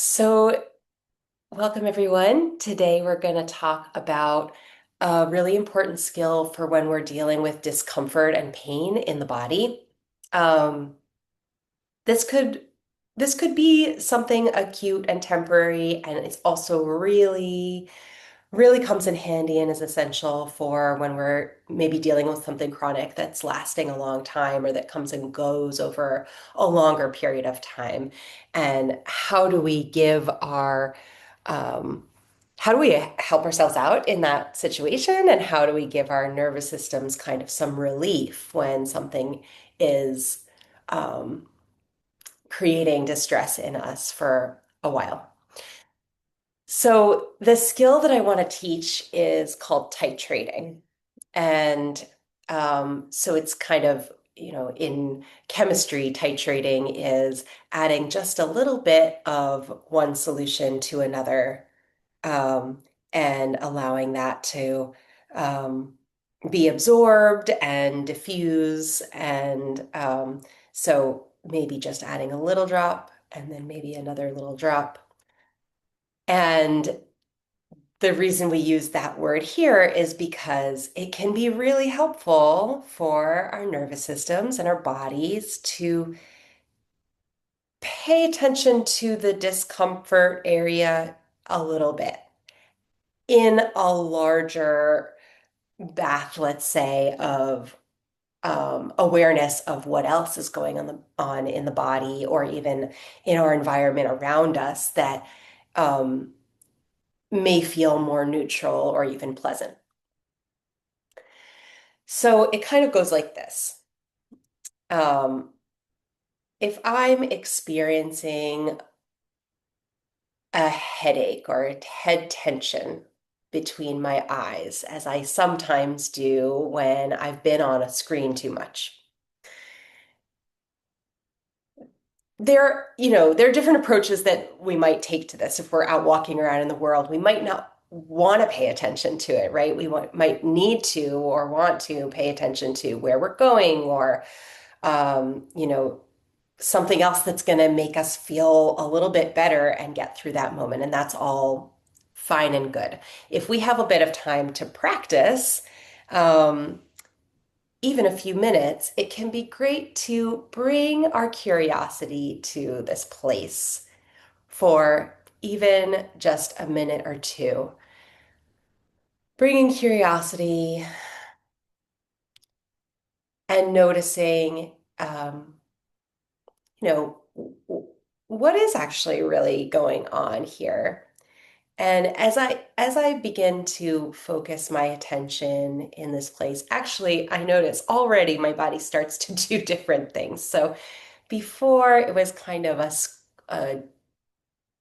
So, welcome everyone. Today we're going to talk about a really important skill for when we're dealing with discomfort and pain in the body. Um, this could this could be something acute and temporary, and it's also really comes in handy and is essential for when we're maybe dealing with something chronic that's lasting a long time or that comes and goes over a longer period of time. And um, how do we help ourselves out in that situation? And how do we give our nervous systems kind of some relief when something is um, creating distress in us for a while? So the skill that I want to teach is called titrating. And so it's kind of, in chemistry, titrating is adding just a little bit of one solution to another, um, and allowing that to um, be absorbed and diffuse. And so maybe just adding a little drop and then maybe another little drop. And the reason we use that word here is because it can be really helpful for our nervous systems and our bodies to pay attention to the discomfort area a little bit in a larger bath, let's say, of awareness of what else is going on in the body or even in our environment around us that um, may feel more neutral or even pleasant. So it kind of goes like this. Um, if I'm experiencing a headache or a head tension between my eyes, as I sometimes do when I've been on a screen too much, there are different approaches that we might take to this. If we're out walking around in the world, we might not want to pay attention to it, right? Might need to or want to pay attention to where we're going or um, you know, something else that's going to make us feel a little bit better and get through that moment. And that's all fine and good. If we have a bit of time to practice, um, even a few minutes, it can be great to bring our curiosity to this place for even just a minute or two. Bringing curiosity and noticing, you know, what is actually really going on here? And as I begin to focus my attention in this place, actually, I notice already my body starts to do different things. So before it was kind of a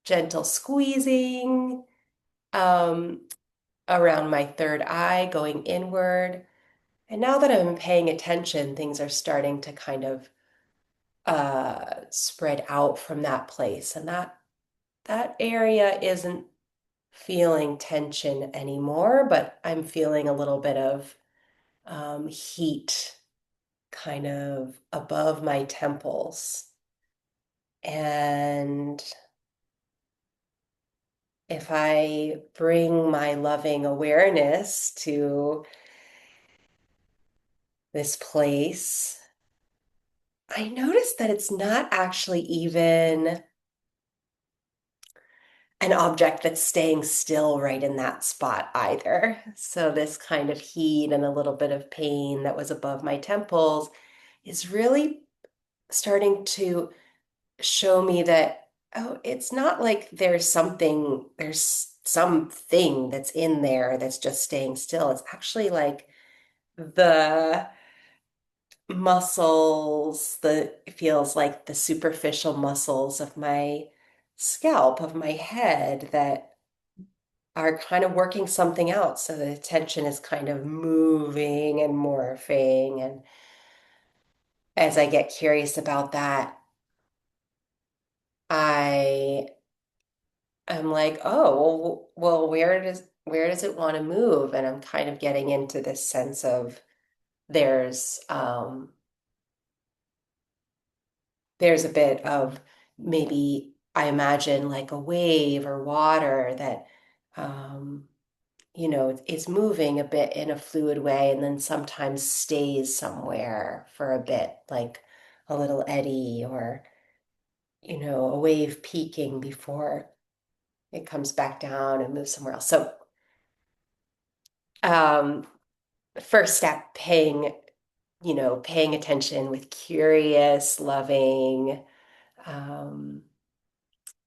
gentle squeezing um, around my third eye, going inward. And now that I'm paying attention, things are starting to kind of spread out from that place, and that area isn't feeling tension anymore, but I'm feeling a little bit of heat kind of above my temples. And if I bring my loving awareness to this place, I notice that it's not actually even an object that's staying still right in that spot either. So this kind of heat and a little bit of pain that was above my temples is really starting to show me that, oh, it's not like there's something that's in there that's just staying still. It's actually like the muscles, it feels like the superficial muscles of my scalp, of my head that are kind of working something out. So the tension is kind of moving and morphing. And as I get curious about that, I am like, oh, well, where does it want to move? And I'm kind of getting into this sense of there's there's a bit of maybe I imagine like a wave or water that, um, is moving a bit in a fluid way and then sometimes stays somewhere for a bit, like a little eddy or, a wave peaking before it comes back down and moves somewhere else. So, um, first step, paying attention with curious, loving, um,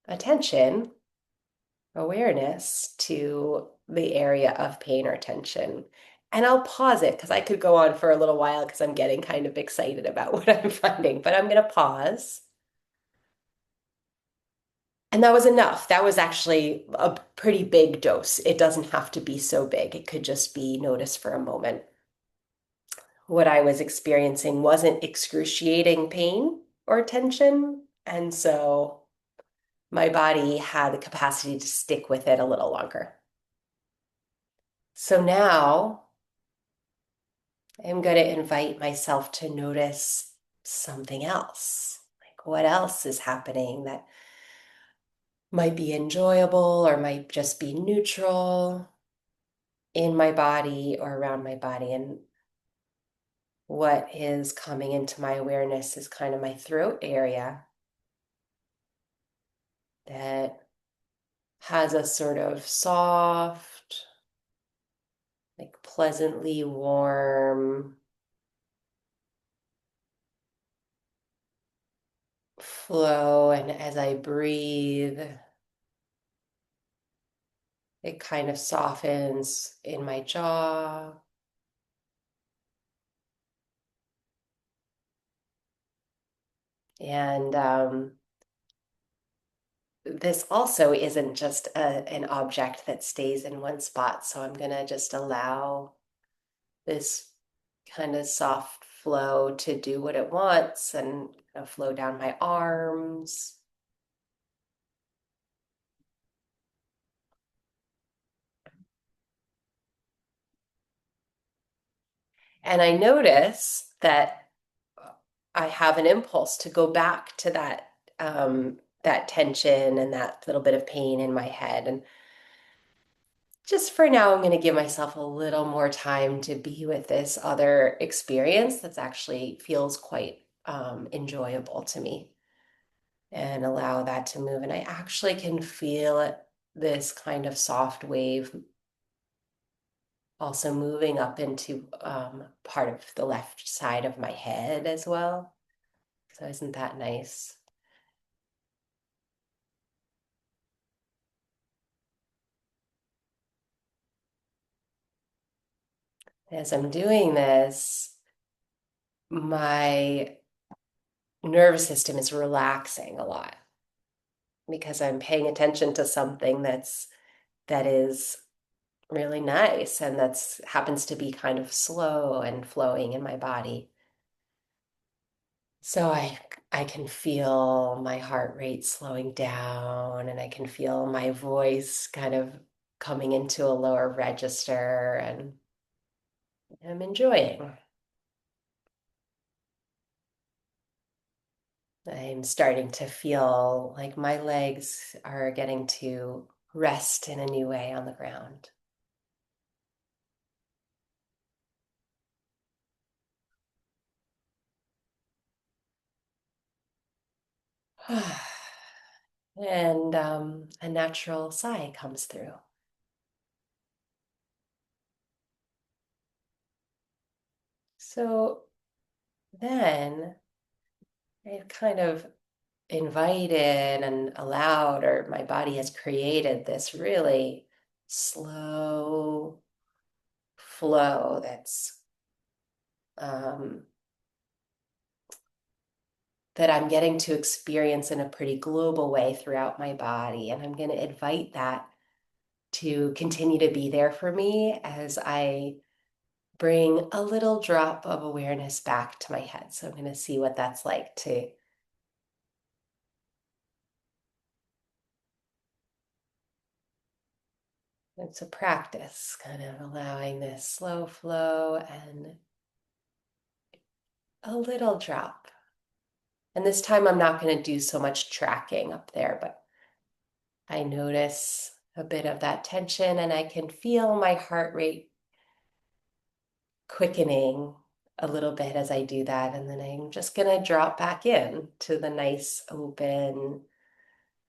attention, awareness to the area of pain or tension. And I'll pause it because I could go on for a little while because I'm getting kind of excited about what I'm finding, but I'm going to pause. And that was enough. That was actually a pretty big dose. It doesn't have to be so big. It could just be noticed for a moment. What I was experiencing wasn't excruciating pain or tension. And so my body had the capacity to stick with it a little longer. So now I'm going to invite myself to notice something else. Like what else is happening that might be enjoyable or might just be neutral in my body or around my body. And what is coming into my awareness is kind of my throat area that has a sort of soft, like pleasantly warm flow. And as I breathe, it kind of softens in my jaw. And this also isn't just an object that stays in one spot. So I'm going to just allow this kind of soft flow to do what it wants and flow down my arms. And I notice that I have an impulse to go back to that tension and that little bit of pain in my head. And just for now, I'm going to give myself a little more time to be with this other experience that's actually feels quite enjoyable to me and allow that to move. And I actually can feel it, this kind of soft wave also moving up into part of the left side of my head as well. So isn't that nice? As I'm doing this, my nervous system is relaxing a lot because I'm paying attention to something that is really nice and that's happens to be kind of slow and flowing in my body. So I can feel my heart rate slowing down and I can feel my voice kind of coming into a lower register and I'm enjoying. I'm starting to feel like my legs are getting to rest in a new way on the ground. And a natural sigh comes through. So then I've kind of invited and allowed, or my body has created this really slow flow um, that I'm getting to experience in a pretty global way throughout my body. And I'm going to invite that to continue to be there for me as I bring a little drop of awareness back to my head. So I'm going to see what that's like to. It's a practice, kind of allowing this slow flow and a little drop. And this time I'm not going to do so much tracking up there, but I notice a bit of that tension and I can feel my heart rate quickening a little bit as I do that. And then I'm just going to drop back in to the nice, open,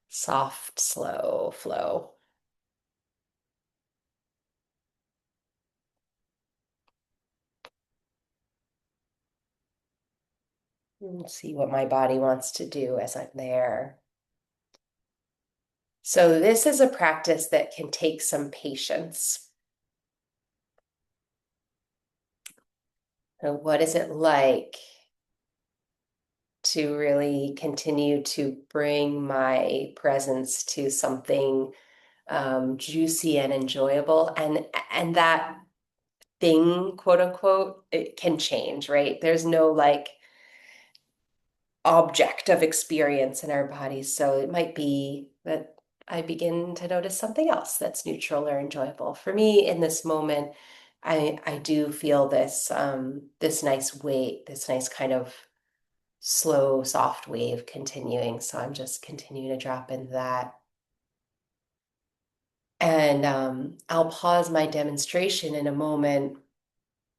soft, slow flow. And see what my body wants to do as I'm there. So, this is a practice that can take some patience. And what is it like to really continue to bring my presence to something juicy and enjoyable? And that thing, quote unquote, it can change, right? There's no like object of experience in our bodies. So it might be that I begin to notice something else that's neutral or enjoyable. For me, in this moment, I do feel this nice weight, this nice kind of slow, soft wave continuing. So I'm just continuing to drop into that. And I'll pause my demonstration in a moment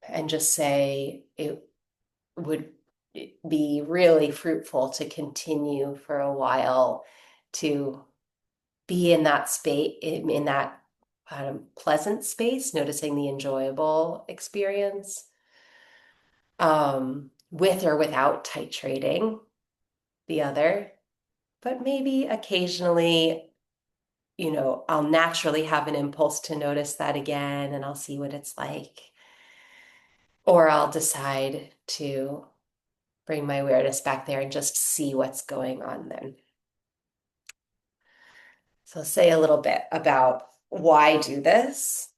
and just say it would be really fruitful to continue for a while to be in that space, in that pleasant space, noticing the enjoyable experience, with or without titrating the other. But maybe occasionally, I'll naturally have an impulse to notice that again and I'll see what it's like. Or I'll decide to bring my awareness back there and just see what's going on then. So I'll say a little bit about why do this.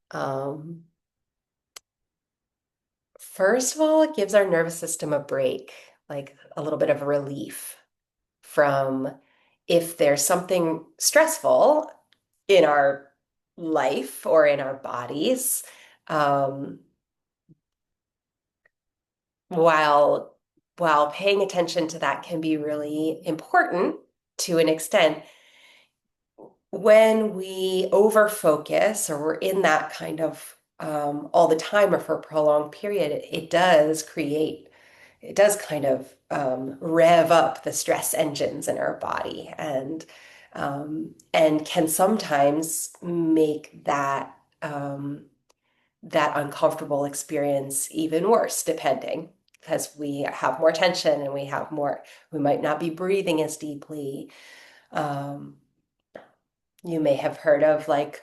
First of all, it gives our nervous system a break, like a little bit of relief from if there's something stressful in our life or in our bodies, um, while while paying attention to that can be really important to an extent, when we over focus or we're in that kind of all the time or for a prolonged period, it does kind of rev up the stress engines in our body and can sometimes make that uncomfortable experience even worse, depending, because we have more tension and we might not be breathing as deeply. Um, you may have heard of like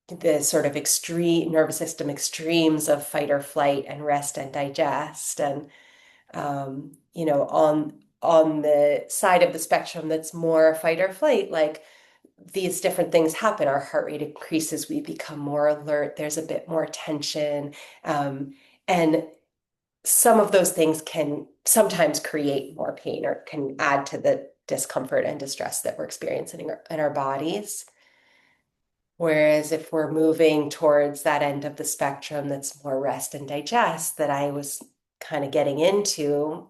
the sort of extreme nervous system extremes of fight or flight and rest and digest. And on the side of the spectrum that's more fight or flight, like these different things happen. Our heart rate increases, we become more alert, there's a bit more tension. And some of those things can sometimes create more pain or can add to the discomfort and distress that we're experiencing in our bodies. Whereas if we're moving towards that end of the spectrum that's more rest and digest that I was kind of getting into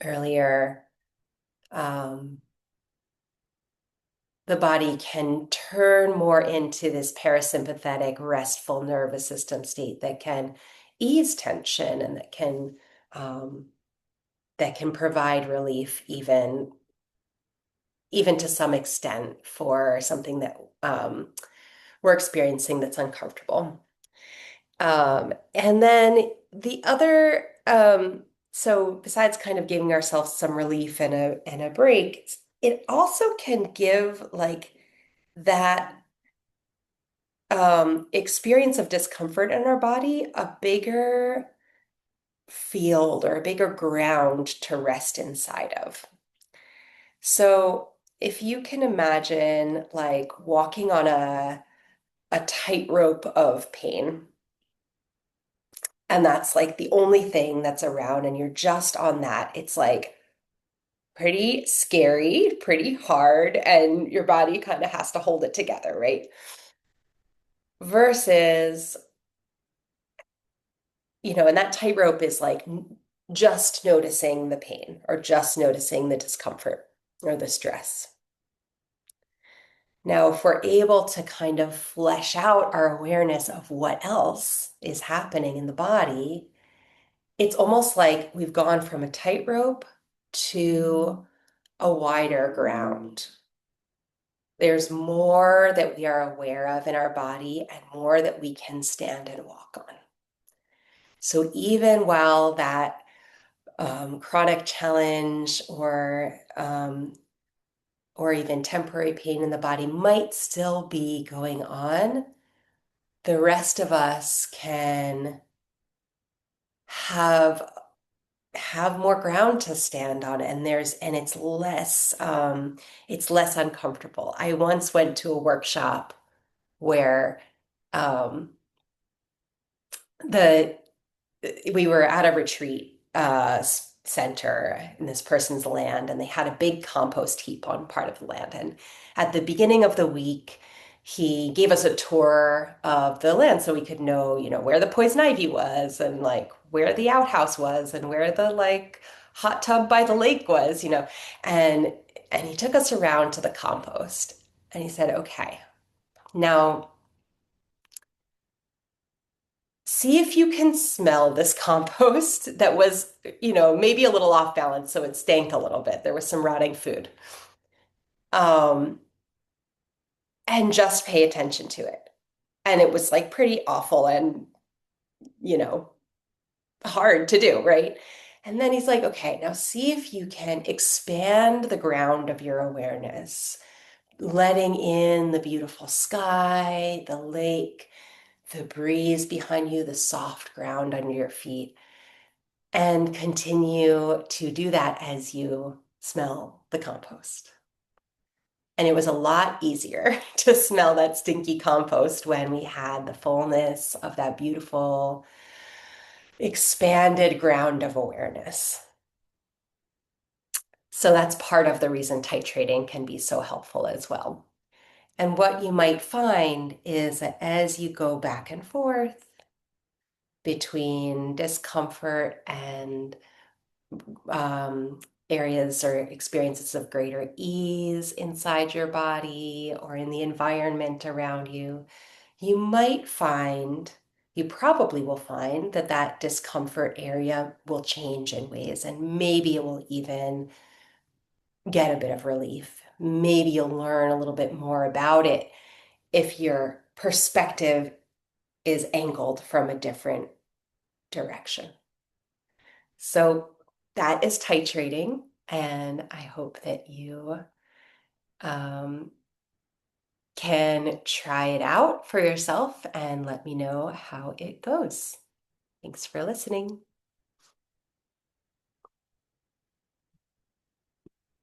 earlier, um, the body can turn more into this parasympathetic, restful nervous system state that can ease tension and um, that can provide relief even to some extent for something that we're experiencing that's uncomfortable. And then the other, so besides kind of giving ourselves some relief and a break, it also can give like that experience of discomfort in our body a bigger field or a bigger ground to rest inside of. So if you can imagine like walking on a tightrope of pain, and that's like the only thing that's around, and you're just on that, it's like pretty scary, pretty hard, and your body kind of has to hold it together, right? Versus, and that tightrope is like just noticing the pain or just noticing the discomfort or the stress. Now, if we're able to kind of flesh out our awareness of what else is happening in the body, it's almost like we've gone from a tightrope to a wider ground. There's more that we are aware of in our body and more that we can stand and walk on. So even while that chronic challenge or even temporary pain in the body might still be going on, the rest of us can have more ground to stand on, and it's less uncomfortable. I once went to a workshop where um, the we were at a retreat center in this person's land, and they had a big compost heap on part of the land. And at the beginning of the week, he gave us a tour of the land so we could know, where the poison ivy was and like where the outhouse was and where the like hot tub by the lake was, and he took us around to the compost and he said, okay, now see if you can smell this compost that was, maybe a little off balance, so it stank a little bit. There was some rotting food. Um, and just pay attention to it. And it was like pretty awful and, you know, hard to do, right? And then he's like, okay, now see if you can expand the ground of your awareness, letting in the beautiful sky, the lake, the breeze behind you, the soft ground under your feet. And continue to do that as you smell the compost. And it was a lot easier to smell that stinky compost when we had the fullness of that beautiful, expanded ground of awareness. So that's part of the reason titrating can be so helpful as well. And what you might find is that as you go back and forth between discomfort and areas or experiences of greater ease inside your body or in the environment around you, you might find, you probably will find that that discomfort area will change in ways, and maybe it will even get a bit of relief. Maybe you'll learn a little bit more about it if your perspective is angled from a different direction. So that is titrating, and I hope that you um, can try it out for yourself and let me know how it goes. Thanks for listening.